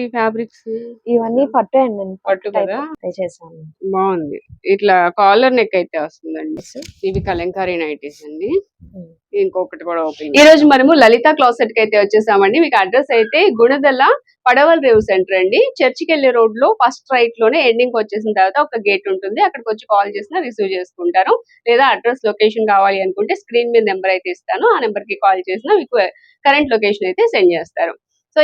ఈ ఫ్యాబ్రిక్స్ ఇవన్నీ పట్టు అండి, పట్టు కదా, చేసాము. బాగుంది. ఇట్లా కాలర్ నెక్ అయితే వస్తుందండి. ఇవి కలంకారీ నైటీస్ అండి. ఇంకొకటి కూడా ఓపెన్. ఈ రోజు మనము లలిత క్లాసెట్ కి అయితే వచ్చేసామండి. మీకు అడ్రస్ అయితే గుణదల పడవల్ రేవ్ సెంటర్ అండి. చర్చికి వెళ్లే రోడ్ లో ఫస్ట్ రైట్ లోనే ఎండింగ్ వచ్చేసిన తర్వాత ఒక గేట్ ఉంటుంది. అక్కడికి వచ్చి కాల్ చేసినా రిసీవ్ చేసుకుంటారు. లేదా అడ్రస్ లొకేషన్ కావాలి అనుకుంటే స్క్రీన్ మీద నెంబర్ అయితే ఇస్తాను. ఆ నెంబర్ కి కాల్ చేసినా మీకు కరెంట్ లొకేషన్ అయితే సెండ్ చేస్తారు. సో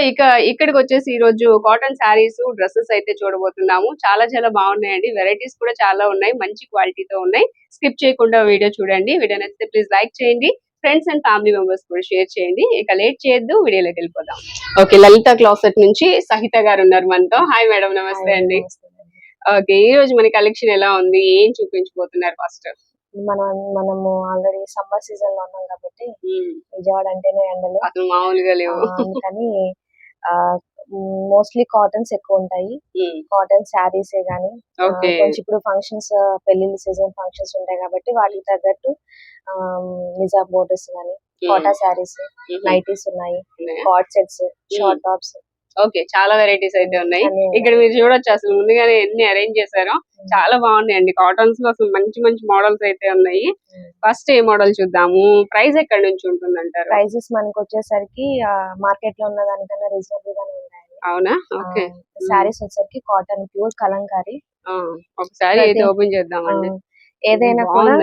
ఇక్కడికి వచ్చేసి ఈ రోజు కాటన్ శారీస్, డ్రెస్సెస్ అయితే చూడబోతున్నాము. చాలా చాలా బాగున్నాయండి. వెరైటీస్ కూడా చాలా ఉన్నాయి, మంచి క్వాలిటీతో ఉన్నాయి. స్కిప్ చేయకుండా వీడియో చూడండి. వీడియో నచ్చితే ప్లీజ్ లైక్ చేయండి. ఫ్రెండ్స్ అండ్ ఫ్యామిలీ మెంబర్స్ కూడా షేర్ చేయండి. ఇక లేట్ చేయొద్దు, వీడియోలోకి వెళ్ళిపోదాం. ఓకే, లలిత క్లాసెట్ నుంచి సహిత గారు ఉన్నారు మనతో. హాయ్ మేడం, నమస్తే అండి. ఓకే, ఈ రోజు మన కలెక్షన్ ఎలా ఉంది, ఏం చూపించబోతున్నారు? ఫస్ట్ మనము ఆల్రెడీ సమ్మర్ సీజన్ లో ఉన్నాం కాబట్టి విజయవాడ అంటేనే ఎండలు అసలు మామూలుగా లేవు. అందుకని మోస్ట్లీ కాటన్స్ ఎక్కువ ఉంటాయి. కాటన్ శారీస్ గానీ, కొంచెం ఇప్పుడు ఫంక్షన్స్, పెళ్లిళ్ళ సీజన్ ఫంక్షన్స్ ఉంటాయి కాబట్టి వాటికి తగ్గట్టు నిజాం బోర్డర్స్ గానీ, కోటా శారీస్, నైటీస్ ఉన్నాయి, card sets, short tops. Okay, చాలా వెరైటీస్ అయితే ఉన్నాయి. ఇక్కడ మీరు చూడొచ్చు, అసలు ముందుగానే ఎన్ని అరేంజ్ చేశారో చాలా బాగున్నాయండి. కాటన్స్ లో అసలు మంచి మంచి మోడల్స్ అయితే ఉన్నాయి. ఫస్ట్ ఏ మోడల్ చూద్దాము. ప్రైస్ ఎక్కడ నుంచి ఉంటుందంటారు? ప్రైజెస్ మనకు వచ్చేసరికి మార్కెట్ లో ఉన్న దానికన్నా రీజనబుల్ గానే ఉన్నాయండి. అవునా? ఓకే. శారీస్ వచ్చేసరికి కాటన్ ప్యూర్ కలంకారీ. ఒకసారి అయితే ఓపెన్ చేద్దామండి. ఏదైనా కూడా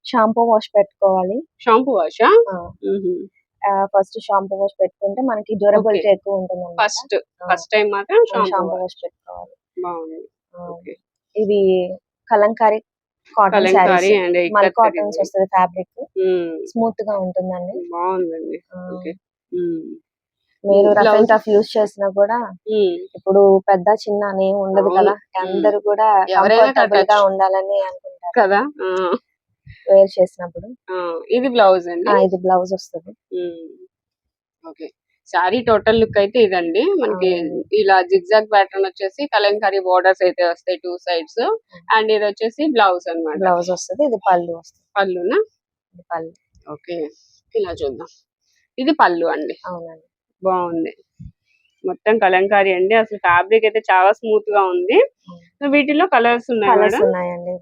షాంపూ వాష్ పెట్టుకోవాలి. షాంపూ వాషా? ఫస్ట్ షాంపూ వాష్ పెట్టుకుంటే మనకి డ్యూరబిలిటీ ఎక్కువ ఉంటుంది. ఫస్ట్ టైం మాత్రం షాంపూ వాష్ పెట్టుకోవాలి. బాగుంది. ఇవి కలంకారీ కాటన్ శారీస్, మల్ కాటన్స్ వస్తుంది. ఫ్యాబ్రిక్ స్మూత్ గా ఉంటుందండి. బాగుందండి. మీరు రఫ్ అండ్ టఫ్ యూజ్ చేసినా కూడా ఇప్పుడు పెద్ద చిన్న అని ఉండదు కదా, అందరూ కూడా కంఫర్టబుల్ గా ఉండాలని అనుకుంటారు కదా వేర్ చేసినప్పుడు. ఇది బ్లౌజ్ అండి. ఇది బ్లౌజ్ వస్తుంది. ఓకే, సారీ టోటల్ లుక్ అయితే ఇదండి. మనకి ఇలా జిగ్జాగ్ ప్యాటర్న్ వచ్చేసి కలంకారీ బోర్డర్స్ అయితే వస్తాయి 2 sides. అండ్ ఇది వచ్చేసి బ్లౌజ్ అన్నమాట. బ్లౌజ్ వస్తుంది. ఇది పళ్ళు వస్తుంది. పళ్ళునా? పళ్ళు. ఓకే, ఇలా చూద్దాం. ఇది పళ్ళు అండి. అవునండి, బాగుంది. మొత్తం కలంకారీ అండి. అసలు ఫ్యాబ్రిక్ అయితే చాలా స్మూత్ గా ఉంది. వీటిలో కలర్స్ ఉన్నాయండి.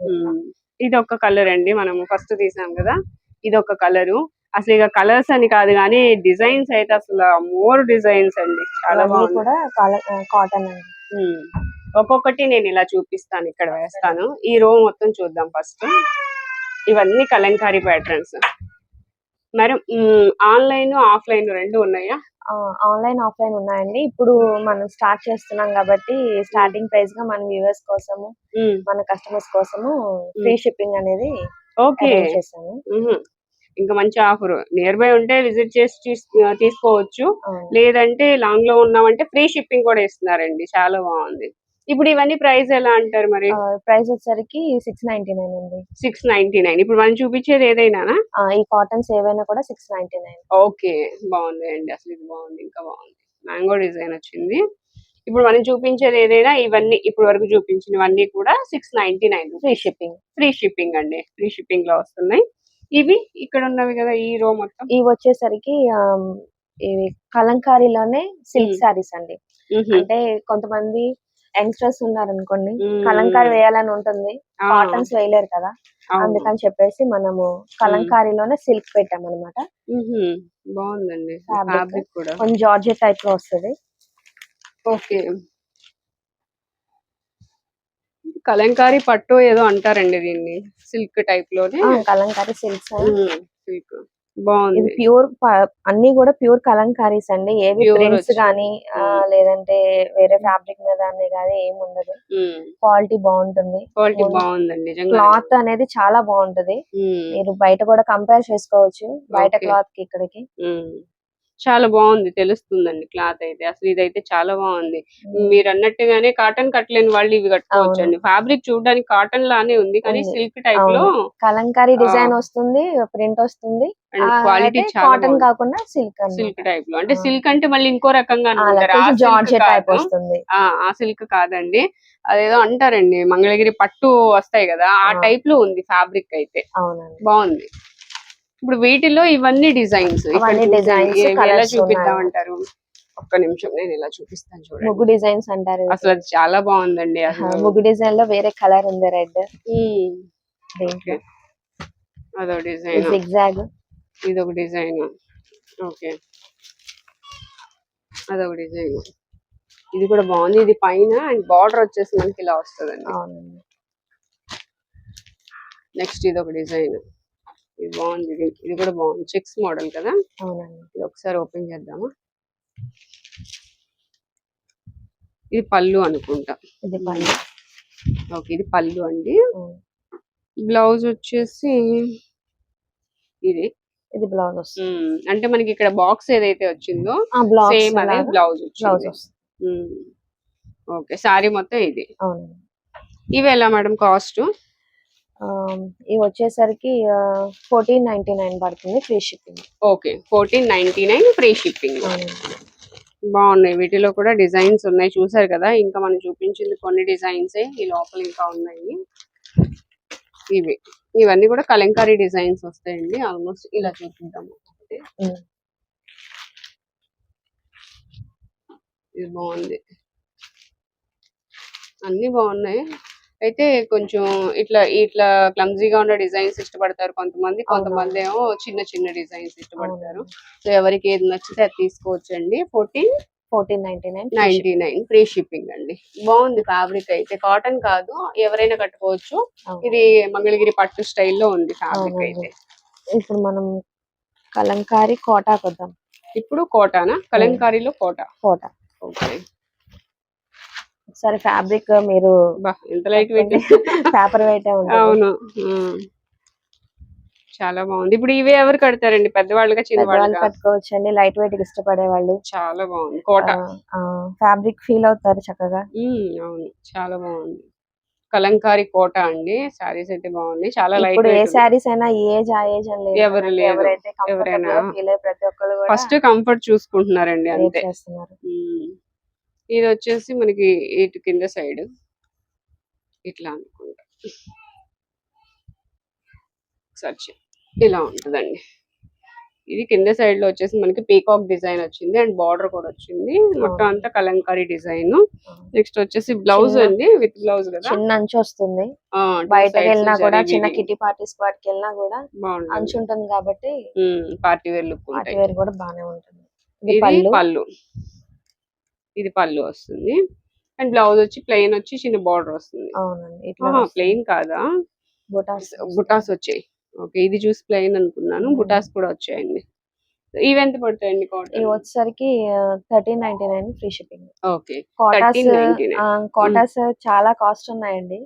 ఇది ఒక కలర్ అండి, మనం ఫస్ట్ తీసాం కదా, ఇది ఒక కలరు. అసలు ఇక కలర్స్ అని కాదు కానీ డిజైన్స్ అయితే అసలు మోర్ డిజైన్స్ అండి, చాలా బాగుంది. కాటన్ అండి. ఒక్కొక్కటి నేను ఇలా చూపిస్తాను, ఇక్కడ వేస్తాను. ఈ రో మొత్తం చూద్దాం ఫస్ట్. ఇవన్నీ కలంకారీ ప్యాటర్న్స్. మరి ఆన్లైన్ ఆఫ్లైన్ రెండు ఉన్నాయా? ఆన్లైన్ ఆఫ్లైన్ ఉన్నాయండి. ఇప్పుడు మనం స్టార్ట్ చేస్తున్నాం కాబట్టి స్టార్టింగ్ ప్రైస్ గా మన వ్యూవర్స్ కోసము, మన కస్టమర్స్ కోసము ఫ్రీ షిప్పింగ్ అనేది చేసాము. ఇంకా మంచి ఆఫర్. నియర్ బై ఉంటే విజిట్ చేసి తీసుకోవచ్చు, లేదంటే లాంగ్ లో ఉన్నామంటే ఫ్రీ షిప్పింగ్ కూడా ఇస్తున్నారండి. చాలా బాగుంది. ఇప్పుడు ఇవన్నీ ప్రైస్ ఎలా అంటారు మరి? ప్రైస్ వచ్చేసరికి 699 అండి. 699. ఇప్పుడు మనం చూపించేది ఏదైనా ఈ కాటన్స్ ఏవైనా కూడా 699. ఓకే, బాగుంది అండి. అసలు ఇది బాగుంది, ఇంకా బాగుంది. మ్యాంగో డిజైన్ వచ్చింది. ఇప్పుడు మనం చూపించేది ఏదైనా, ఇవన్నీ ఇప్పుడు వరకు చూపించినవన్నీ కూడా 699. ఫ్రీ షిప్పింగ్ అండి. ఫ్రీ షిప్పింగ్ లో వస్తున్నాయి. ఇవి ఇక్కడ ఉన్నవి కదా, ఈ రో మొత్తం ఇవి వచ్చేసరికి ఇవి కలంకారీలోనే సిల్క్ శారీస్ అండి. అంటే కొంతమంది యంగ్స్టర్స్ ఉన్నారు అనుకోండి, కలంకారీ వేయాలని ఉంటుంది, కాటన్స్ వేయలేరు కదా, అందుకని చెప్పేసి మనము కలంకారీలోనే సిల్క్ పెట్టాం అనమాట. బాగుందండి. కొంచెం జార్జెట్ టైప్ లో వస్తుంది. ఓకే, కలంకారీ పట్టు ఏదో అంటారండి దీన్ని, సిల్క్ టైప్ లోనే. కలంకారీ సిల్క్ బాగుంది. ఇది ప్యూర్, అన్ని కూడా ప్యూర్ కలంకారీస్ అండి. ఏవి ప్రింట్స్ గానీ లేదంటే వేరే ఫ్యాబ్రిక్ మీద కానీ ఏమి ఉండదు. క్వాలిటీ బాగుంటుంది. క్లాత్ అనేది చాలా బాగుంటది. మీరు బయట కూడా కంపేర్ చేసుకోవచ్చు, బయట క్లాత్ కి ఇక్కడికి. చాలా బాగుంది, తెలుస్తుందండి క్లాత్ అయితే. అసలు ఇదైతే చాలా బాగుంది. మీరు అన్నట్టుగానే కాటన్ కట్టలేని వాళ్ళు ఇవి కట్టుకోవచ్చు అండి. ఫ్యాబ్రిక్ చూడడానికి కాటన్ లానే ఉంది, కానీ సిల్క్ టైప్ లో కలంకారీ డిజైన్ వస్తుంది, ప్రింట్ వస్తుంది. క్వాలిటీ కాటన్ కాకుండా సిల్క్ టైప్ లో. అంటే సిల్క్ అంటే మళ్ళీ ఇంకో రకంగా ఆ సిల్క్ కాదండి, అదేదో అంటారండి, మంగళగిరి పట్టు వస్తాయి కదా, ఆ టైప్ లో ఉంది ఫ్యాబ్రిక్ అయితే. బాగుంది. ఇప్పుడు వీటిలో ఇవన్నీ డిజైన్స్ ఎలా చూపిద్దామంటారు? ఒక్క నిమిషం నేను ఇలా చూపిస్తాను చూడండి. ముగ్గు డిజైన్స్ అంటారు అసలు అది చాలా బాగుందండి అసలు. ముగ్గు డిజైన్ లో వేరే కలర్ ఉంది రెడ్. అదో డిజైన్, జిగ్జాగ్, ఇది ఒక డిజైన్. ఓకే, అదొక డిజైన్. ఇది కూడా బాగుంది. ఇది పైన అండ్ బార్డర్ వచ్చేసి మనకి ఇలా వస్తుందండి. నెక్స్ట్ ఇది ఒక డిజైన్, ఇది బాగుంది. ఇది కూడా బాగుంది, చెక్స్ మోడల్ కదా. ఇది ఒకసారి ఓపెన్ చేద్దామా. ఇది పళ్ళు అనుకుంటా. ఓకే, ఇది పళ్ళు అండి. బ్లౌజ్ వచ్చేసి ఇది బ్లౌజ్ వస్తుంది. అంటే మనకి ఇక్కడ బాక్స్ ఏదైతే వచ్చిందో సేమ్ అదే బ్లౌజ్ వచ్చింది. ఓకే, సారీ మొత్తం ఇది. ఇవి ఎలా మేడం కాస్ట్? ఇవి వచ్చేసరికి 1499 పడుతుంది, free shipping. Okay, 1499 free shipping. బాగున్నాయి. వీటిలో కూడా డిజైన్స్ ఉన్నాయి, చూసారు కదా. ఇంకా మనం చూపించింది కొన్ని డిజైన్స్, ఈ లోపల ఇంకా ఉన్నాయి. ఇవన్నీ కూడా కలంకారీ డిజైన్స్ వస్తాయండి. ఆల్మోస్ట్ ఇలా చూపిద్దాము. ఇది బాగుంది, అన్ని బాగున్నాయి. అయితే కొంచెం ఇట్లా ఇట్లా క్లమ్జీగా ఉన్న డిజైన్స్ ఇష్టపడతారు కొంతమంది ఏమో చిన్న చిన్న డిజైన్స్ ఇష్టపడతారు. సో ఎవరికి ఏది నచ్చితే అది తీసుకోవచ్చండి. 1499 ఫ్రీ షిప్పింగ్ అండి. బాగుంది ఫ్యాబ్రిక్ అయితే, కాటన్ కాదు, ఎవరైనా కట్టుకోవచ్చు. ఇది మంగళగిరి పట్టు స్టైల్లో ఉంది ఫ్యాబ్రిక్ అయితే. ఇప్పుడు మనం కలంకారీ కోటా కొద్దాం. ఇప్పుడు కోటానా? కలంకారీలో కోటా. ఓకే, సరే ఫ్యాబ్రిక్ మీరు ఎంత లైట్ వెయిట్, పేపర్ వెయిట్. అవును, చాలా బాగుంది. ఇప్పుడు ఇవి ఎవరు కడతారండి? పెద్దవాళ్ళుగా చిన్నవాళ్ళు కట్టుకోవచ్చు అండి, లైట్ వెయిట్ ఇష్టపడే వాళ్ళు. చాలా బాగుంది కోటా ఫ్యాబ్రిక్ ఫీల్ అవుతారు చక్కగా. అవును, చాలా బాగుంది. కలంకారీ కోట అండి. సారీస్ అయితే బాగుంది, చాలా లైట్ వెయిట్. ఏ సారీస్ అయినా ఏజ్ ఆ ఏజ్ అని లేదు, ఎవరైతే ఎవరైనా ఫీల్ అయ్యే ప్రతి ఒక్కరు ఫస్ట్ కంఫర్ట్ చూసుకుంటున్నారండి అంతే. ఇది వచ్చేసి మనకి ఇటు కింద సైడ్ ఇట్లా అనుకుంటా, సర్చ్ ఇలా ఉంటుందండి. ఇది కింద సైడ్ లో వచ్చేసి మనకి పీకాక్ డిజైన్ వచ్చింది అండ్ బార్డర్ కూడా వచ్చింది. మొత్తం అంతా కలంకారీ డిజైన్. నెక్స్ట్ వచ్చేసి బ్లౌజ్ అండి, విత్ బ్లౌజ్ కదా, చిన్న అంచు వస్తుంది. బయటకి వెళ్ళినా కూడా, చిన్న కిటీ పార్టీస్ వాటికి వెళ్ళినా కూడా అంచు ఉంటుంది కాబట్టి party wear look, party wear కూడా బాగానే ఉంటుంది. ఇది పళ్ళు, ఇది పళ్ళు వస్తుంది. అండ్ బ్లౌజ్ వచ్చి ప్లెయిన్ వచ్చి చిన్న బార్డర్ వస్తుంది. ప్లెయిన్ కాదా, బుటాస్ వచ్చాయి. ఓకే, ఇది చూసి ప్లెయిన్ అనుకున్నాను, బుటాస్ కూడా వచ్చాయండి. ఇవి ఎంత పడతాయండి? కాటన్ ఇవి వచ్చేసరికి 1399 ఫ్రీ షిప్పింగ్. ఓకే, కోటాస్ చాలా కాస్ట్ ఉన్నాయండి.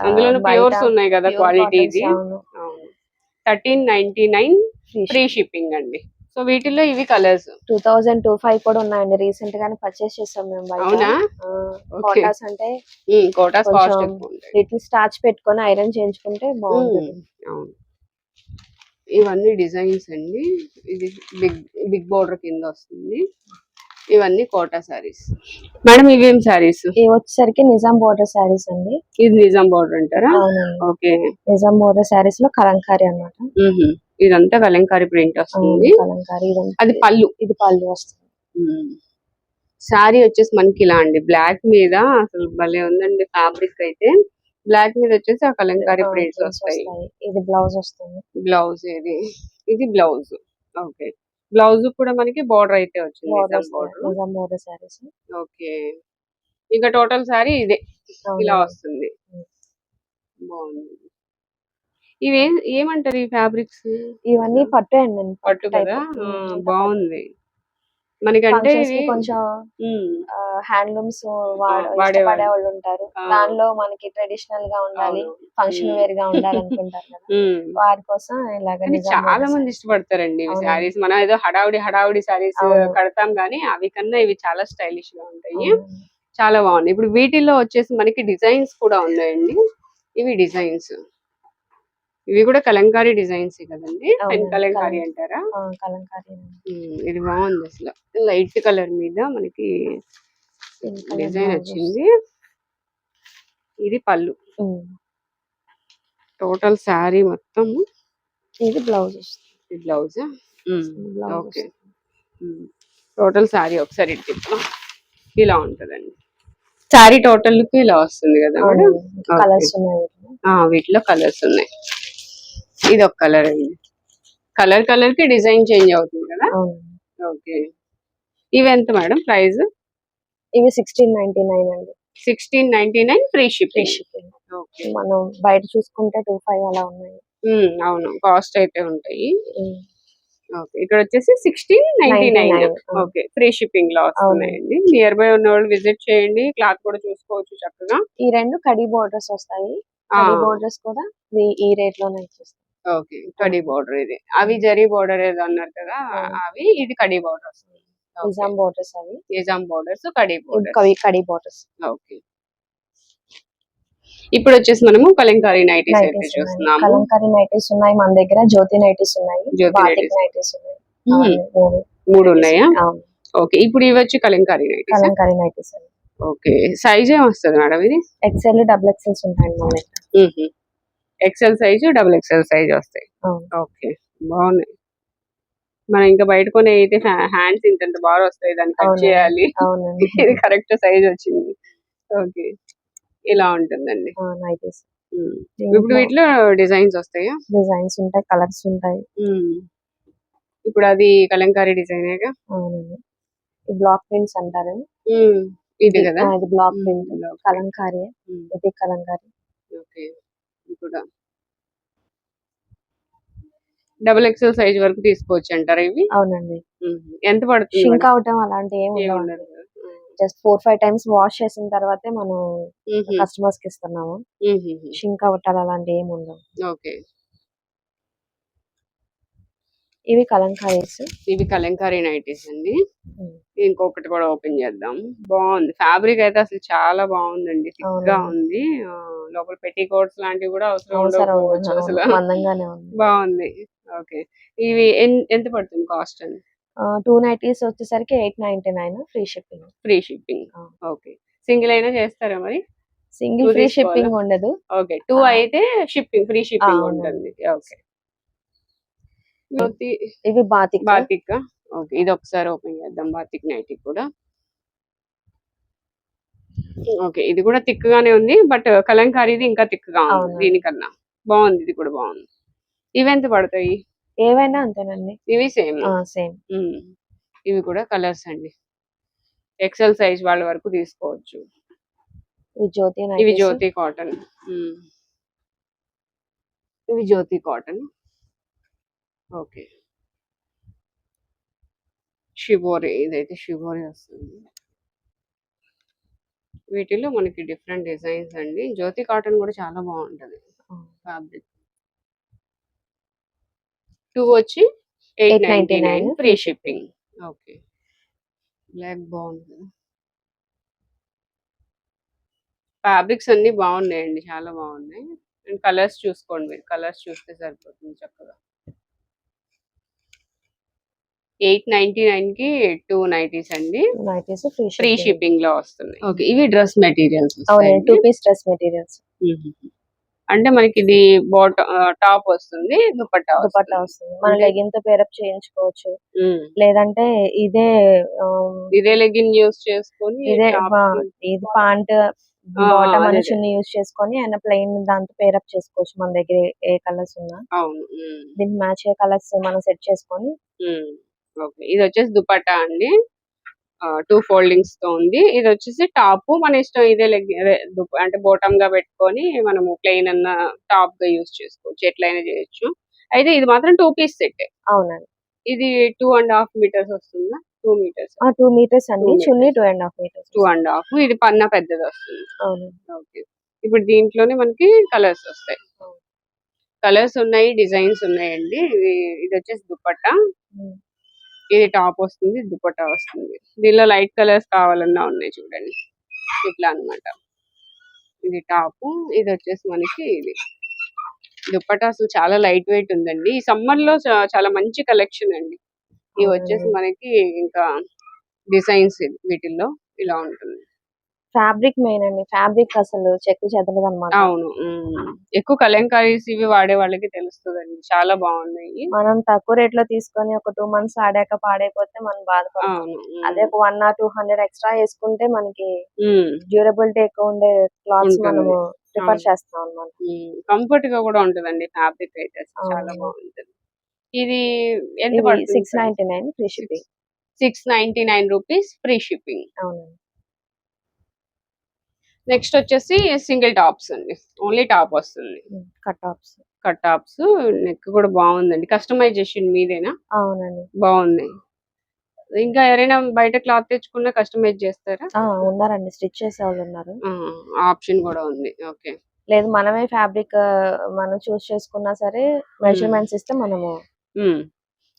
అందులో ప్యూర్స్ ఉన్నాయి కదా, క్వాలిటీ. ఇది 1399 ఫ్రీ షిప్పింగ్ అండి. సో వీటిల్లో ఇవి కలర్స్ 2025 కూడా ఉన్నాయండి. రీసెంట్ గానే పర్చేస్ చేసాం మేము బయట. అవునా? కోటాస్ అంటే కోటాస్ కాస్ట్ ఎక్కువ ఉంటాయి. లిటిల్ స్టార్చ్ పెట్టుకొని ఐరన్ చేయించుకుంటే బాగుంటుంది. అవును, ఇవన్నీ డిజైన్స్ అండి. ఇది బిగ్ బోర్డర్ కింద వస్తుంది. ఇవన్నీ కోటా సారీస్. మేడం ఇవేం సారీస్? ఇవి వచ్చేసరికి నిజాం బోర్డర్ సారీస్ అండి. ఇది నిజాం బోర్డర్ అంటారా? ఓకే, నిజాం బోర్డర్ సారీస్ లో కలంకారీ అన్నమాట. ఇదంతా కలంకారీ ప్రింట్ వస్తుంది. అది పళ్ళు, ఇది పళ్ళు వస్తుంది. సారీ వచ్చేసి మనకి ఇలా అండి, బ్లాక్ మీద అసలు భలే ఉందండి ఫ్యాబ్రిక్ అయితే. బ్లాక్ మీద వచ్చేసి ఆ కలంకారీ ప్రింట్స్ వస్తాయి. ఇది బ్లౌజ్ వస్తుంది. బ్లౌజ్ ఇది బ్లౌజ్. ఓకే, బ్లౌజ్ కూడా మనకి బార్డర్ అయితే వచ్చింది, నిజాం బోర్డర్ సారీస్. ఓకే, ఇంకా టోటల్ సారీ ఇదే ఇలా వస్తుంది. బాగుంది. ఇవి ఏమంటారు ఈ ఫ్యాబ్రిక్స్? ఇవన్నీ పట్టు అండి, పట్టు కదా, బాగుంది. మనకంటే కొంచెం హ్యాండ్లూమ్స్ వాడే వాళ్ళు ఉంటారు. దానిలో మనకి ట్రెడిషనల్ గా ఉండాలి, ఫంక్షన్ వేర్ గా ఉండాలి అనుకుంటారు కదా, వారి కోసం ఇలాగ చాలా మంది ఇష్టపడతారండి ఇవి సారీస్. మనం ఏదో హడావుడి సారీస్ కడతాం గానీ అవి కన్నా ఇవి చాలా స్టైలిష్ గా ఉంటాయి, చాలా బాగున్నాయి. ఇప్పుడు వీటిల్లో వచ్చేసి మనకి డిజైన్స్ కూడా ఉన్నాయండి. ఇవి డిజైన్స్, ఇవి కూడా కలంకారీ డిజైన్స్ కదండి, కలంకారీ అంటారా? కలంకారీ. ఇది బాగుంది అసలు, లైట్ కలర్ మీద మనకి డిజైన్ వచ్చింది. ఇది పళ్ళు, టోటల్ శారీ మొత్తం. ఇది blouse, blouse. Okay, total sari ఒకసారి ఇటు తిప్పుదాం. ఇలా ఉంటదండి శారీ టోటల్ లుక్ ఇలా వస్తుంది కదా మేడం. కలర్స్ ఉన్నాయి వీటిలో కలర్స్ ఉన్నాయి. ఇది ఒక కలర్ అండి. కలర్ కలర్ కి డిజైన్ చేంజ్ అవుతుంది కదా. ఓకే, ఇవి ఎంత మేడం ప్రైస్? ఇవి 1699 అండి. 1699 ఫ్రీ షిప్పింగ్. మనం బయట చూసుకుంటే 25 అలా ఉన్నాయి. అవును, కాస్ట్ అయితే ఉంటాయి. ఓకే, ఇక్కడ వచ్చేసి 1699. ఓకే, ఫ్రీ షిప్పింగ్ లో వస్తున్నాయండి. నియర్ బై ఉన్న వాళ్ళు విజిట్ చేయండి. క్లాత్ కూడా చూసుకోవచ్చు చక్కగా. ఈ రెండు కడి బోర్డర్స్ వస్తాయి. కడి బోర్డర్స్ కూడా ఈ రేట్ లోనే ఇచ్చేస్తాయి. ఓకే, కడి బోర్డర్ ఇది. అవి జరీ బోర్డర్ ఏదో అన్నారు కదా, అవి ఇది కడి బోర్డర్ వస్తుంది. నిజాం బోర్డర్స్ అవి. నిజాం బోర్డర్స్, కడి బోర్డర్స్. కడి బోర్డర్స్. ఓకే, ఇప్పుడు వచ్చేసి మనము కలంకారీ నైటీస్ అయితే చూస్తున్నాము. కలంకారీ నైటీస్ ఉన్నాయి మన దగ్గర. జ్యోతి నైటీస్ ఉన్నాయి. బాతిక్ నైటీస్ ఉన్నాయి. మూడు ఉన్నాయా? ఓకే, ఇప్పుడు ఇవి వచ్చి Kalamkari nighties. Kalamkari nighties. Okay, size ఏం వస్తుంది మేడం ఇది? ఎక్సెల్, డబుల్ ఎక్సెల్స్ ఉంటాయి మన దగ్గర. XL size, double XL size వస్తాయి. ఓకే, బాగున్నాయి. మనం ఇంకా బయట కొనే అయితే హ్యాండ్స్ ఇంత బాగా వస్తాయి, దాన్ని కట్ చేయాలి. ఇది కరెక్ట్ సైజ్ వచ్చింది. ఓకే, ఇలా ఉంటుందండి నైటీస్. ఇప్పుడు వీటిలో డిజైన్స్ వస్తాయా? డిజైన్స్ ఉంటాయి, కలర్స్ ఉంటాయి. ఇప్పుడు అది కలంకారీ డిజైన్. అవునండి, బ్లాక్ ప్రింట్స్ అంటారు. ఇది కదా, ఇది బ్లాక్ ప్రింట్. కలంకారీ, ఇది కలంకారీ. ఓకే, ఇప్పుడు డబుల్ ఎక్సెల్ సైజ్ వరకు తీసుకోవచ్చు అంటారా ఇవి? అవునండి. ఎంత పడుతుంది? షింక్ అవటం అలాంటి ఏమి ఉండదు. జస్ట్ 4-5 టైమ్స్ వాష్ చేసిన తర్వాతే మనం కస్టమర్స్ కి ఇస్తున్నాము. షింక్ అవటాలు అలాంటి ఏమి ఉండవు. ఓకే, ఇవి కలంకారీస్. ఇవి కలంకారీ నైటీస్ అండి. ఇంకొకటి కూడా ఓపెన్ చేద్దాం. బాగుంది, ఫ్యాబ్రిక్ అయితే అసలు చాలా బాగుందండి. థిక్ గా ఉంది. లోపల పెట్టి కోట్స్ లాంటివి కూడా అవసరం ఉండకపోవచ్చు అసలు. బాగుంది. ఓకే, ఇవి ఎంత పడుతుంది కాస్ట్ అని? 2 నైటీస్ వచ్చేసరికి 899 free shipping. Free shipping. Okay, single అయినా చేస్తారా మరి? సింగిల్ ఫ్రీ షిప్పింగ్ ఉండదు. ఓకే, 2 అయితే షిప్పింగ్, ఫ్రీ షిప్పింగ్ ఉంటుంది. ఓకే, ఇవి బాతిక్. బాతిక్. ఓకే, ఇది ఒకసారి ఓపెన్ చేద్దాం. బాతిక్ నైటీ కూడా. ఓకే, ఇది కూడా థిక్ గానే ఉంది, బట్ కలంకారీది ఇంకా థిక్ గా ఉంది దీనికన్నా. బాగుంది, ఇది కూడా బాగుంది. ఇవి ఎంత పడతాయి? ఏవైనా అంతేనండి. ఇవి సేమ్. ఇవి కూడా కలర్స్ అండి. ఎక్సెల్ సైజ్ వాళ్ళ వరకు తీసుకోవచ్చు. ఇవి జ్యోతి కాటన్. ఇవి జ్యోతి కాటన్. Okay, shibori. ఇదైతే షిబోరి వస్తుంది. వీటిలో మనకి డిఫరెంట్ డిజైన్స్ అండి. జ్యోతి కాటన్ కూడా చాలా బాగుంటది ఫ్యాబ్రిక్. 2 వచ్చి 899 ఫ్రీ షిప్పింగ్. ఓకే, బ్లాక్ బాగుంది. ఫ్యాబ్రిక్స్ అన్ని బాగున్నాయండి, చాలా బాగున్నాయి. అండ్ కలర్స్ చూసుకోండి, మీరు కలర్స్ చూస్తే సరిపోతుంది చక్కగా. 899 కి 2 నైటీస్ అండి. ఫ్రీ షిప్పింగ్ లో వస్తుంది. ఓకే, ఇవి dress materials. 2 piece dress materials. అంటే మనకి ఇది టాప్ వస్తుంది, దుపట్టా వస్తుంది. మన లెగిన్ తో పేరప్ చేయించుకోవచ్చు. లేదంటే ఇదే లెగిన్ యూస్ చేసుకొని, ఇది పాంట్ బాటమ్ మనుషుల్ని యూస్ చేసుకొని ఆయన ప్లెయిన్ దాంతో పేరప్ చేసుకోవచ్చు. మన దగ్గర ఏ కలర్స్ ఉన్నా దీనికి మ్యాచ్ అయ్యే కలర్స్ మనం సెట్ చేసుకొని. ఓకే, ఇది వచ్చేసి దుపట్టా అండి. 2 ఫోల్డింగ్స్ తో ఉంది. ఇది వచ్చేసి టాప్, మన ఇష్టం. ఇదే అంటే బాటమ్ గా పెట్టుకొని మనము ప్లెయిన్ అన్న టాప్ గా యూస్ చేసుకోవచ్చు, ఎట్లయినా చేయొచ్చు. అయితే ఇది మాత్రం 2 పీస్ సెట్. అవునండి, ఇది 2.5 మీటర్స్ వస్తుందా? 2 మీటర్స్. 2 మీటర్స్ అండి. చున్నీ 2.5 మీటర్స్. 2.5. ఇది పన్నా పెద్దది వస్తుంది. ఓకే, ఇప్పుడు దీంట్లోనే మనకి కలర్స్ వస్తాయి. కలర్స్ ఉన్నాయి, డిజైన్స్ ఉన్నాయండి. ఇది వచ్చేసి దుపట్టా. ఇది టాప్ వస్తుంది, దుపట్టా వస్తుంది. దీనిలో లైట్ కలర్స్ కావాలన్నా ఉన్నాయి చూడండి, ఇట్లా అన్నమాట. ఇది టాప్, ఇది వచ్చేసి మనకి ఇది దుపట్టా. అసలు చాలా లైట్ వెయిట్ ఉందండి. ఈ సమ్మర్ లో చాలా మంచి కలెక్షన్ అండి. ఇవి వచ్చేసి మనకి ఇంకా డిజైన్స్ వీటిల్లో ఇలా ఉంటుంది. ఫ్యాబ్రిక్ మెయిన్ అండి. ఫ్యాబ్రిక్ అసలు చెక్కు చెదరదు అనమాట. అవును. ఎక్కువ కలంకారీస్ ఇవి వాడే వాళ్ళకి తెలుస్తదండి. చాలా బాగున్నాయి. మనం తక్కువ రేట్ లో తీసుకొని ఒక 2 మంత్స్ ఆడాక పాడైపోతే మనం బాధపడతాం. అవును. అదే ఒక 1 or 200 ఎక్స్ట్రా వేసుకుంటే మనకి ఉమ్, డ్యూరబిలిటీ ఎక్కువ ఉండే క్లాత్స్ ఉంటుంది. మనము ప్రిఫర్ అవును. చేస్తాం అన్నమాట. కంఫర్ట్ గా కూడా ఉంటదండి ఫ్యాబ్రిక్ అయితే అసలు చాలా అవును. బాగుంటది. ఇది ఎంత ఇది పడుతుంది price? 699 free shipping. 699 rupees free shipping. అవునండి. నెక్స్ట్ వచ్చేసి సింగిల్ టాప్స్ అండి. ఓన్లీ టాప్ వస్తుంది. Cut tops. Cut tops. Neck కూడా బాగుందండి. కస్టమైజేషన్ మీదేనా? అవునండి. బాగుంది. ఇంకా ఎవరైనా బయట క్లాత్ తెచ్చుకున్నా కస్టమైజ్ చేస్తారా? ఉన్నారండి, స్టిచ్ చేసే వాళ్ళు ఉన్నారు. ఆప్షన్ కూడా ఉంది. ఓకే. లేదు మనమే ఫ్యాబ్రిక్ మనం చూస్ చేసుకున్నా సరే మెజర్మెంట్స్ ఇస్తే మనము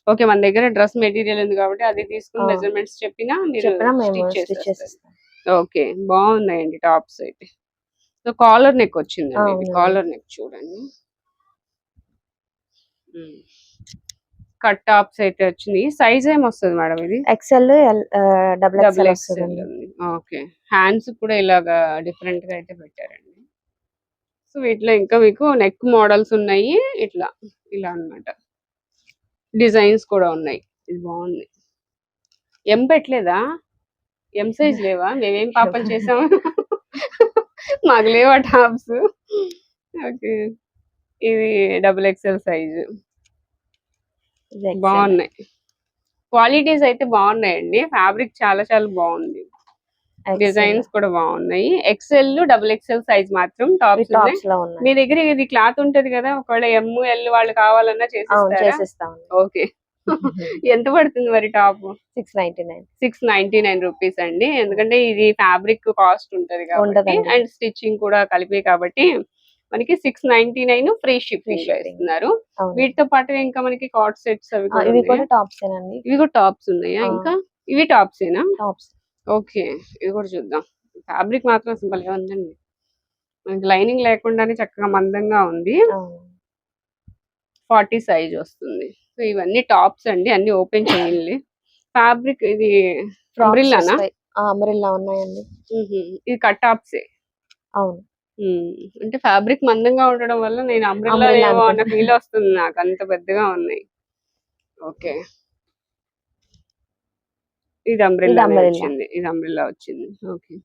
ఓకే, మన దగ్గర డ్రెస్ మెటీరియల్ ఉంది కాబట్టి అది తీసుకుని ఆ. మెజర్మెంట్స్ చెప్పినా మీరు చెప్పినా మేము స్టిచ్ స్టిచ్ చేసేస్తారు. చేసిస్తాం. ఓకే, బాగున్నాయండి టాప్స్ అయితే. సో కాలర్ నెక్ వచ్చిందండి. ఇది అవునండి. కాలర్ నెక్ చూడండి. కట్ టాప్స్ అయితే వచ్చింది. సైజ్ ఏం వస్తుంది మేడం ఇది? XL, double double XL XL వస్తుందండి. ఉంది. ఓకే. హ్యాండ్స్ కూడా ఇలాగా డిఫరెంట్ గా అయితే పెట్టారండి. సో వీటిలో ఇంకా మీకు నెక్ మోడల్స్ ఉన్నాయి. ఇట్లా ఇలా అన్నమాట. డిజైన్స్ కూడా ఉన్నాయి. ఇది బాగుంది. ఎం పెట్టలేదా? ఎం సైజ్ లేవా? మేమేం పాపం చేసాము. మాకు లేవా టాప్స్? ఓకే. ఇది డబుల్ ఎక్స్ఎల్ సైజు. ఇది XL. బాగున్నాయి. క్వాలిటీస్ అయితే బాగున్నాయండి. ఫ్యాబ్రిక్ చాలా చాలా బాగుంది. XL. డిజైన్స్ కూడా బాగున్నాయి. ఎక్స్ఎల్, డబుల్ ఎక్స్ఎల్ సైజ్ మాత్రం ఇవి టాప్స్ ఉన్నాయి. టాప్స్ లో ఉన్నాయి. మీ దగ్గర ఇది క్లాత్ ఉంటది కదా, ఒకవేళ ఎమ్ ఎల్ వాళ్ళు కావాలన్నా అవును, చేసిస్తారా? చేసిస్తాం. ఓకే. ఎంత పడుతుంది మరి టాప్? 699. 699 రూపీస్ అండి. ఎందుకంటే ఇది ఫ్యాబ్రిక్ కాస్ట్ ఉంటది కాబట్టి ఉంటదండి. అండ్ స్టిచ్చింగ్ కూడా కలిపి కాబట్టి మనకి 699 ఫ్రీ ఫ్రీ షిప్పింగ్ లో షిప్పింగ్. ఇస్తున్నారు. అవును. వీటితో పాటు ఇంకా మనకి కార్డ్ సెట్స్ అవి కూడా ఇవి ఉన్నాయా? కూడా టాప్స్ ఏనండి. ఇవి కూడా టాప్స్ ఉన్నాయా? ఆ. ఇంకా ఇవి టాప్స్ ఏనా? టాప్స్. ఓకే, ఇది కూడా చూద్దాం. ఫ్యాబ్రిక్ మాత్రం అసలు భలే ఉందండి. మనకి లైనింగ్ లేకుండానే చక్కగా మందంగా ఉంది. 40 సైజ్ వస్తుంది. సో ఇవన్నీ టాప్స్ అండి. అన్ని ఓపెన్ చేయండి. ఫ్యాబ్రిక్ ఇది అంబ్రిల్లానా? అంబ్రిల్లా ఉన్నాయండి. ఇది కట్ టాప్సే. అవును. అంటే ఫ్యాబ్రిక్ మందంగా ఉండడం వల్ల నేను అంబ్రిల్లా Umbrella ఏమో అన్న అనుకుంటా. ఫీల్ వస్తుంది నాకు. అంత పెద్దగా ఉన్నాయి. ఓకే, ఇది అంబ్రిల్లా వచ్చింది. ఇది అంబ్రిల్లా వచ్చింది. ఓకే.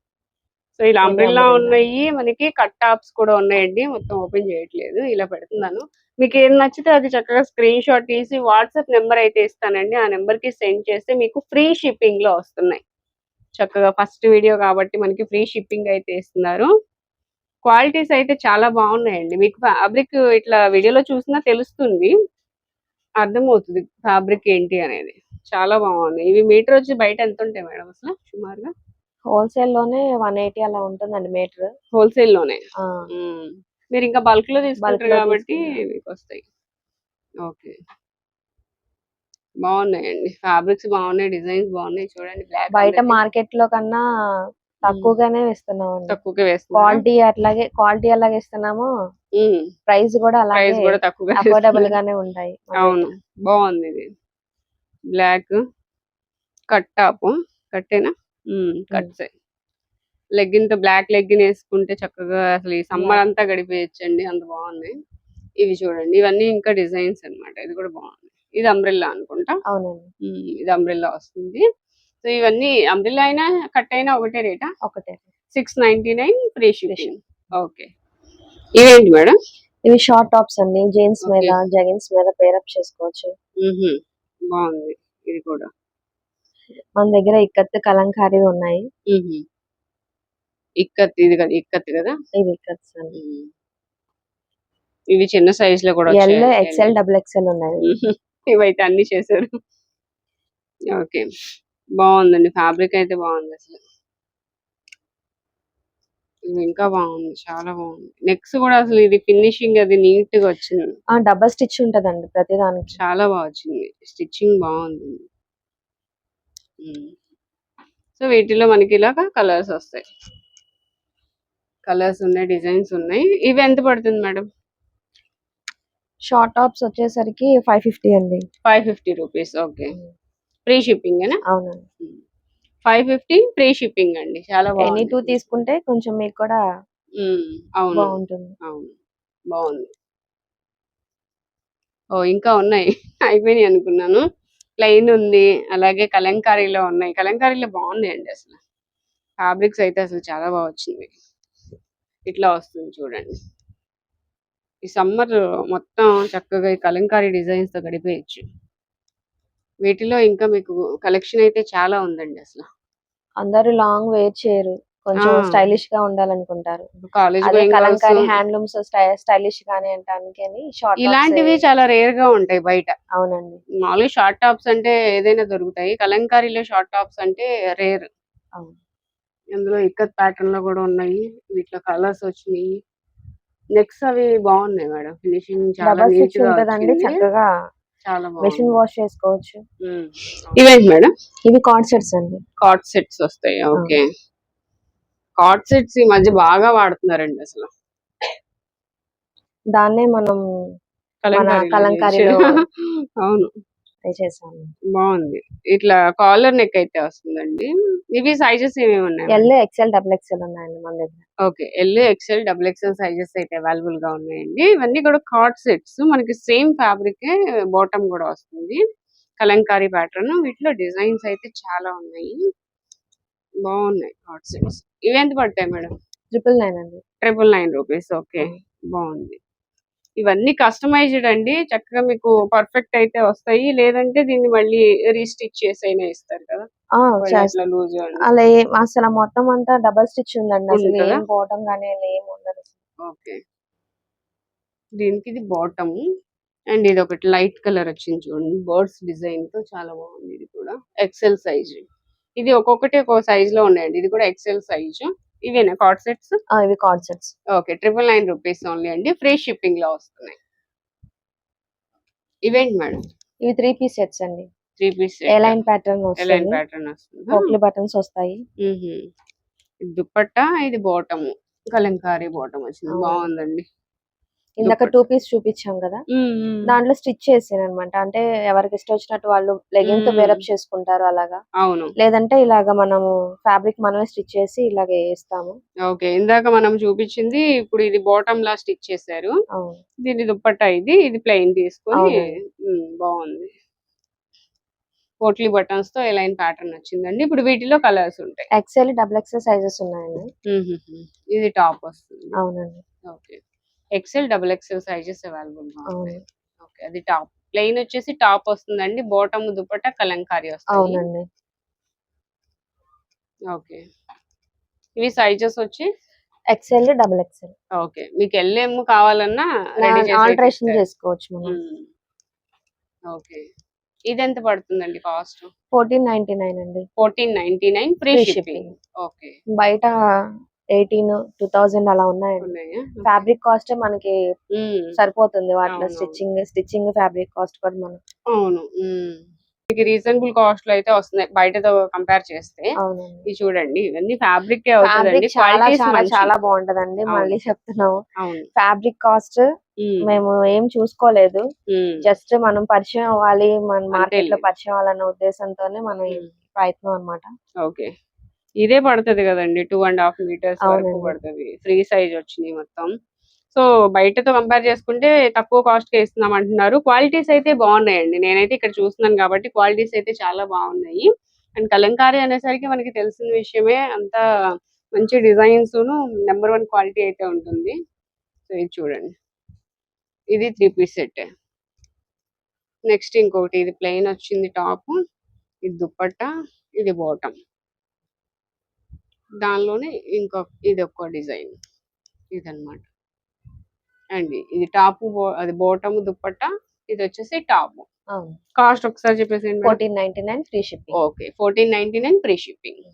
సో ఇలా ఇది అంబ్రిల్లా umbrella. ఉన్నాయి. మనకి కట్ టాప్స్ కూడా ఉన్నాయండి. మొత్తం ఓపెన్ చేయట్లేదు, ఇలా పెడుతున్నాను. మీకు ఏం నచ్చితే అది చక్కగా స్క్రీన్ షాట్ తీసి వాట్సాప్ నెంబర్ అయితే ఇస్తానండి. ఆ నెంబర్ కి సెండ్ చేస్తే మీకు ఫ్రీ షిప్పింగ్ లో వస్తున్నాయి. చక్కగా ఫస్ట్ వీడియో కాబట్టి మనకి ఫ్రీ షిప్పింగ్ అయితే ఇస్తున్నారు. క్వాలిటీస్ అయితే చాలా బాగున్నాయండి. మీకు ఫ్యాబ్రిక్ ఇట్లా వీడియోలో చూసినా తెలుస్తుంది, అర్థమవుతుంది ఫ్యాబ్రిక్ ఏంటి అనేది. చాలా బాగుంది. ఇవి మీటర్ వచ్చి బయట ఎంత ఉంటాయి మేడం అసలు సుమారుగా? హోల్సేల్ లోనే 180 అలా ఉంటుందండి మీటర్. హోల్సేల్ లోనే. మీరు ఇంకా బల్క్ లో తీసుకుంటారు లో కాబట్టి తీసుకుంటాం. మీకు వస్తాయి. ఓకే, బాగున్నాయండి. ఫ్యాబ్రిక్స్ బాగున్నాయి, డిజైన్స్ బాగున్నాయి. చూడండి, బ్లాక్ బయట మార్కెట్ లో కన్నా తక్కువగానే ఇస్తున్నామండి. తక్కువగా వేస్తున్నారు. క్వాలిటీ అలాగే ఇస్తున్నాము. ప్రైస్ కూడా అలాగే తక్కువగా అఫోర్డబుల్ గానే ఉంటాయి. అవును, బాగుంది. ఇది బ్లాక్ కట్ టాప్. కట్టేనా? కట్స్. లెగ్గిన్ తో బ్లాక్ లెగ్గిన్ వేసుకుంటే చక్కగా అసలు ఈ సమ్మర్ అంతా గడిపేయచ్చండి. అంత బాగుంది. ఇవి చూడండి, ఇవన్నీ ఇంకా డిజైన్స్ అన్నమాట. ఇది కూడా బాగుంది. ఇది అంబ్రెల్లా అనుకుంటా. అవునండి. ఇది అంబ్రెల్లా వస్తుంది. సో ఇవన్నీ అంబ్రెల్లా అయినా కట్ అయినా ఒకటే రేటా? ఒకటే. 699 ఫ్రీ షిప్పింగ్. ఓకే. ఇవేంటి మేడం? ఇవి షార్ట్ టాప్స్ అండి. Jeans Okay. మీద, జగిన్స్ మీద పేరప్ చేసుకోవచ్చు. బాగుంది. ఇది కూడా మన దగ్గర ఇక్కత్ కలంకారీ ఉన్నాయి. ఇక్కత్. ఇది కదా ఇక్కత్ కదా? ఇవి ఇక్కత్స్ అండి. ఇవి చిన్న సైజ్ లో కూడా ఎల్, వచ్చాయి. ఎక్స్ఎల్, డబుల్ ఎక్స్ఎల్ ఉన్నాయి. ఇవైతే అన్ని చేశారు. ఓకే, బాగుందండి. ఫ్యాబ్రిక్ అయితే బాగుంది అసలు. ఇది ఇంకా బాగుంది, చాలా బాగుంది. నెక్స్ కూడా అసలు ఇది ఫినిషింగ్ అది నీట్ గా వచ్చింది. డబల్ స్టిచ్ ఉంటదండి ప్రతి దానికి. చాలా బాగా వచ్చింది. స్టిచ్చింగ్ బాగుంది. సో వీటిలో మనకి ఇలాగా కలర్స్ వస్తాయి. కలర్స్ ఉన్నాయి, డిజైన్స్ ఉన్నాయి. ఇవి ఎంత పడుతుంది మేడం? షార్ట్ టాప్స్ వచ్చేసరికి 550 అండి. 550 రూపీస్. Okay, free shipping. అవునండి. 550 ఫ్రీ షిప్పింగ్ అండి. చాలా ఎనీ బాగుంది. 2 తీసుకుంటే కొంచెం మీకు కూడా అవును. బాగుంటుంది. అవును. బాగుంది. ఇంకా ఉన్నాయి. అయిపోయినాయి అనుకున్నాను. ప్లెయిన్ ఉంది. అలాగే కలంకారీలో ఉన్నాయి. కలంకారీలో బాగున్నాయండి అసలు. ఫ్యాబ్రిక్స్ అయితే అసలు చాలా బాగా వచ్చింది. ఇట్లా వస్తుంది చూడండి. ఈ సమ్మర్ మొత్తం చక్కగా ఈ కలంకారీ డిజైన్స్ తో గడిపేయచ్చు. వీటిలో ఇంకా మీకు కలెక్షన్ అయితే చాలా ఉందండి అసలు. అందరూ లాంగ్ వెయిట్ చేయరు. కొంచెం స్టైలిష్ గా ఉండాలనుకుంటారు. కాలేజ్ అదే going girls Kalamkari handlooms stylish గానే అంటానికని షార్ట్ టాప్స్ ఇలాంటివి చాలా రేర్ గా ఉంటాయి బయట. అవునండి. మామూలుగా షార్ట్ టాప్స్ అంటే ఏదైనా దొరుకుతాయి. కలంకారీలో షార్ట్ టాప్స్ అంటే రేర్. అవును. ఇందులో ఇక్కత్ ప్యాటర్న్ లో కూడా ఉన్నాయి. వీటిలో కలర్స్ వచ్చినాయి. నెక్స్ అవి బాగున్నాయి మేడం. ఫినిషింగ్ చాలా డబల్ నీట్ స్టిచ్ గా ఉంటదండి. వచ్చింది. చక్కగా చాలా మెషిన్ బాగుంది. వాష్ చేసుకోవచ్చు. ఇవేంటి మేడం? ఇవి కార్డ్ సెట్స్ అండి. కార్డ్ సెట్స్ వస్తాయి. ఓకే. కార్డ్ సెట్స్ ఈ మధ్య బాగా వాడుతున్నారండి అసలు. దాన్నే మనం మన కలంకారీలో అవును. చేసాము. బాగుంది. ఇట్లా కాలర్ నెక్ అయితే వస్తుందండి. ఇవి సైజెస్ ఏమేమి ఉన్నాయి? ఎల్, ఎక్స్ఎల్, డబుల్ ఎక్స్ఎల్ ఉన్నాయండి మన దగ్గర. Okay. L, XL, double XL sizes అయితే అవైలబుల్ గా ఉన్నాయండి. ఇవన్నీ కూడా కార్డ్ సెట్స్. మనకి సేమ్ ఫ్యాబ్రిక్ బాటమ్ కూడా వస్తుంది. కలంకారీ ప్యాటర్న్. వీటిలో డిజైన్స్ అయితే చాలా ఉన్నాయి. బాగున్నాయి కార్డ్ సెట్స్. ఇవి ఎంత పడతాయి మేడం? 999 అండి. 999 రూపీస్. ఓకే. బాగుంది. ఇవన్నీ కస్టమైజ్డ్ అండి. చక్కగా మీకు పర్ఫెక్ట్ అయితే వస్తాయి. లేదంటే దీన్ని మళ్ళీ రీస్టిచ్ చేసైనా ఇస్తారు కదా. అట్లా లూజ్ అలా అసలు మొత్తం అంతా డబల్ స్టిచ్ ఉందండి. అసలు ఉంటుందా? ఏం బాటమ్ గానీ ఏం ఉండదు. ఓకే. దీనికి ఇది బాటమ్ అండ్ ఇది ఒకటి లైట్ కలర్ వచ్చింది చూడండి. బర్డ్స్ డిజైన్ తో చాలా బాగుంది. ఇది కూడా ఎక్సెల్ సైజ్. ఇది ఒక్కొక్కటి ఒక్కో సైజ్ లో ఉన్నాయండి. ఇది కూడా ఎక్సెల్ సైజ్. ఇవేనా కార్డ్ సెట్స్? ఇవి coord sets. Okay. 999 rupees only అండి. ఫ్రీ షిప్పింగ్ లో వస్తున్నాయి. ఇవేంటి మేడం? ఇవి 3 పీస్ సెట్స్ అండి. 3 పీస్ ఏ లైన్ ప్యాటర్న్ వస్తుంది. లైన్ ప్యాటర్న్ వస్తుంది. పోక్లీ బటన్స్ వస్తాయి. ఇది దుపట్టా, ఇది బాటమ్. కలంకారీ బాటమ్ వచ్చింది. బాగుందండి. ఇందాక 2 పీస్ చూపించాం కదా, దాంట్లో స్టిచ్ చేసాను అనమాట. అంటే ఎవరికి ఇష్టం వచ్చినట్టు వాళ్ళు లెగిన్ తో వేరప్ చేసుకుంటారు అలాగా. అవును. లేదంటే ఇలాగా మనము ఫ్యాబ్రిక్ మనమే స్టిచ్ చేసి ఇలాగే వేస్తాము. ఓకే. ఇందాక మనం చూపించింది ఇప్పుడు ఇది బాటమ్ లా స్టిచ్ చేశారు. దీని దుపట్టా ఇది ప్లెయిన్ తీసుకొని బాగుంది. పోట్లీ బటన్స్ తో లైన్ ప్యాటర్న్ వచ్చిందండి. ఇప్పుడు వీటిలో కలర్స్ ఉంటాయి. ఎక్స్ఎల్, డబుల్ ఎక్స్ఎల్ సైజెస్ ఉన్నాయండి. ఇది టాప్ వస్తుంది. అవునండి. Okay. XL, double XL sizes available గా ఉంటాయి. ఓకే. అది టాప్. ప్లెయిన్ వచ్చేసి టాప్ వస్తుందండి. బాటమ్ దుపట్టా కలంకారీ వస్తుంది. అవునండి. ఓకే. ఇవి సైజెస్ వచ్చి ఎక్స్ఎల్, డబుల్ ఎక్స్ఎల్. ఓకే. మీకు ఎల్ ఎం కావాలన్నా రెడీ చేసి ఆల్టరేషన్ చేసుకోవచ్చు మనం. ఓకే. ఇది ఎంత పడుతుందండి కాస్ట్? 1499 అండి. 1499 ఫ్రీ షిప్పింగ్. ఓకే. బయట 18, 2000 అలా ఉన్నాయండి. ఫ్యాబ్రిక్ కాస్ట్ మనకి సరిపోతుంది. వాటిలో స్టిచ్చింగ్ ఫ్యాబ్రిక్ కాస్ట్ కూడా మనం. అవును. మీకు రీజనబుల్ కాస్ట్ లో అయితే వస్తున్నాయి బయటతో కంపేర్ చేస్తే. ఇది చూడండి, ఇవన్నీ ఫ్యాబ్రిక్ అవుతుందండి. చాలా చాలా చాలా బాగుంటదండి. మళ్ళీ చెప్తున్నాము, ఫ్యాబ్రిక్ కాస్ట్ మేము ఏం చూసుకోలేదు. జస్ట్ మనం పరిచయం అవ్వాలి, మన మార్కెట్ లో పరిచయం అవ్వాలన్న ఉద్దేశంతోనే మన ప్రయత్నం అన్నమాట. ఓకే. ఇదే పడుతుంది కదండి, 2.5 meters వరకు పడుతుంది. ఫ్రీ సైజ్ వచ్చినాయి మొత్తం. సో బయటతో కంపేర్ చేసుకుంటే తక్కువ కాస్ట్ కి ఇస్తున్నాం అంటున్నారు. క్వాలిటీస్ అయితే బాగున్నాయండి. నేనైతే ఇక్కడ చూస్తున్నాను కాబట్టి క్వాలిటీస్ అయితే చాలా బాగున్నాయి. అండ్ కలంకారీ అనేసరికి మనకి తెలిసిన విషయమే. అంతా మంచి డిజైన్స్ నెంబర్ 1 క్వాలిటీ అయితే ఉంటుంది. సో ఇది చూడండి, ఇది 3 పీస్ సెట్. నెక్స్ట్ ఇంకొకటి, ఇది ప్లెయిన్ వచ్చింది టాప్, ఇది దుపట్టా, ఇది బాటమ్. దానిలోనే ఇది ఒక్క డిజైన్ ఇదన్నమాట అండి. ఇది టాప్, అది బాటమ్ దుపట్టా, ఇది వచ్చేసి టాప్. కాస్ట్ ఒకసారి చెప్పేసి. 1499 free shipping. Okay. 1499 free shipping.